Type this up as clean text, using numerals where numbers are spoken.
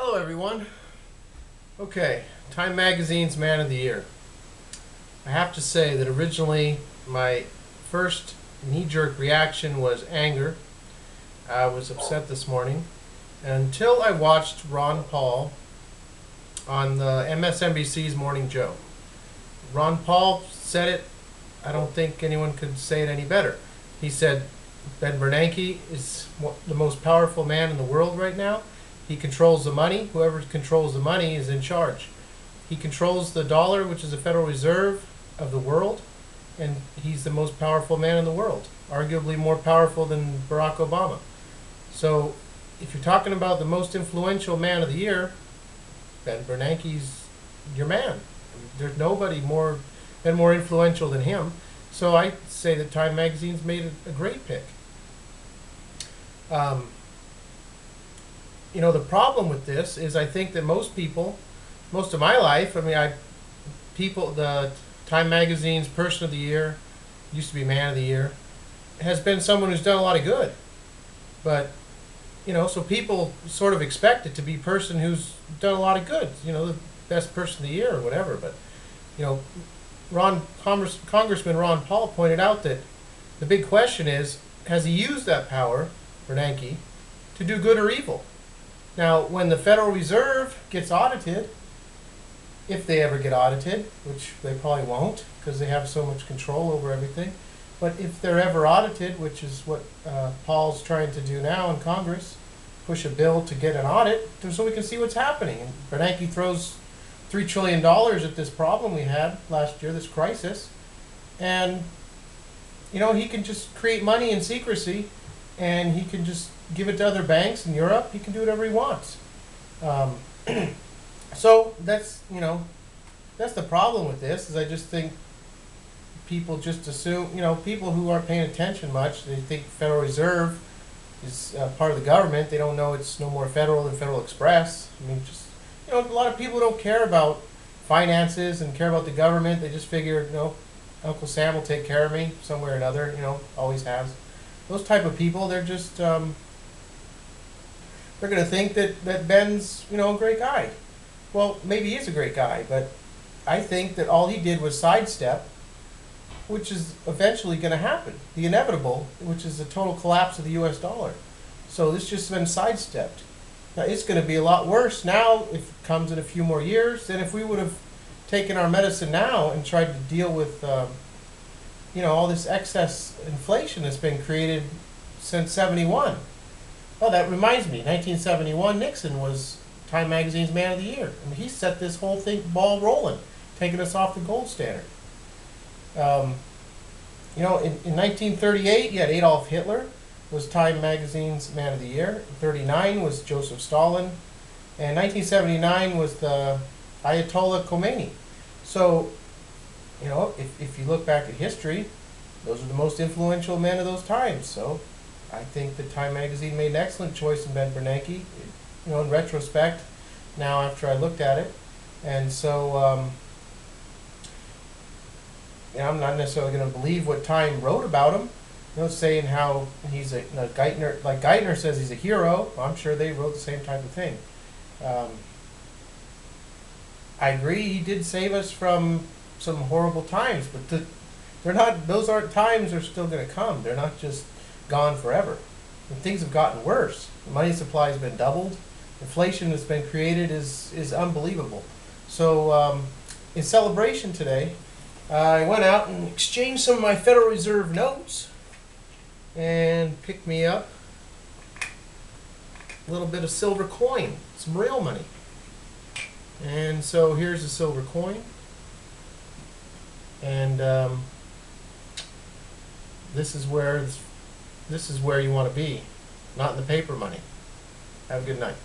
Hello everyone. Okay, Time Magazine's Man of the Year. I have to say that originally my first knee-jerk reaction was anger. I was upset this morning until I watched Ron Paul on the MSNBC's Morning Joe. Ron Paul said it, I don't think anyone could say it any better. He said Bernanke is the most powerful man in the world right now. He controls the money. Whoever controls the money is in charge. He controls the dollar, which is the Federal Reserve of the world, and he's the most powerful man in the world, arguably more powerful than Barack Obama. So if you're talking about the most influential man of the year, Bernanke's your man. There's nobody more influential than him. So I say that Time Magazine's made a great pick. You know, the problem with this is I think that most of my life, the Time Magazine's Person of the Year, used to be Man of the Year, has been someone who's done a lot of good. But, you know, so people sort of expect it to be a person who's done a lot of good, you know, the best person of the year or whatever. But, you know, Congressman Ron Paul pointed out that the big question is, has he used that power, Bernanke, to do good or evil? Now, when the Federal Reserve gets audited, if they ever get audited, which they probably won't because they have so much control over everything, but if they're ever audited, which is what Paul's trying to do now in Congress, push a bill to get an audit so we can see what's happening. And Bernanke throws $3 trillion at this problem we had last year, this crisis, and you know, he can just create money in secrecy, and he can just give it to other banks in Europe. He can do whatever he wants. So that's, you know, that's the problem with this, is I just think people just assume, you know, people who aren't paying attention much, they think Federal Reserve is part of the government. They don't know it's no more federal than Federal Express. I mean, just, you know, a lot of people don't care about finances and care about the government. They just figure, you know, Uncle Sam will take care of me some way or another, you know, always has. Those type of people, they're just, they're going to think that Ben's, you know, a great guy. Well, maybe he is a great guy, but I think that all he did was sidestep, which is eventually going to happen. The inevitable, which is the total collapse of the U.S. dollar. So this just been sidestepped. Now, it's going to be a lot worse now if it comes in a few more years than if we would have taken our medicine now and tried to deal with, you know, all this excess inflation that's been created since '71. Oh, that reminds me, 1971, Nixon was Time Magazine's Man of the Year. I mean, he set this whole ball rolling, taking us off the gold standard. You know, in 1938, you had Adolf Hitler was Time Magazine's Man of the Year. 1939 was Joseph Stalin. And 1979 was the Ayatollah Khomeini. So, you know, if you look back at history, those are the most influential men of those times. So I think that Time Magazine made an excellent choice in Ben Bernanke, you know, in retrospect, now after I looked at it. And so, you know, I'm not necessarily going to believe what Time wrote about him, you know, saying how he's a Geithner, like Geithner says he's a hero. Well, I'm sure they wrote the same type of thing. I agree he did save us from some horrible times, but they're not, those aren't times, are still going to come. They're not just gone forever. And things have gotten worse. The money supply has been doubled. Inflation that's been created is unbelievable. So in celebration today, I went out and exchanged some of my Federal Reserve notes and picked me up a little bit of silver coin, some real money. And so here's a silver coin. And this is where you want to be, not in the paper money. Have a good night.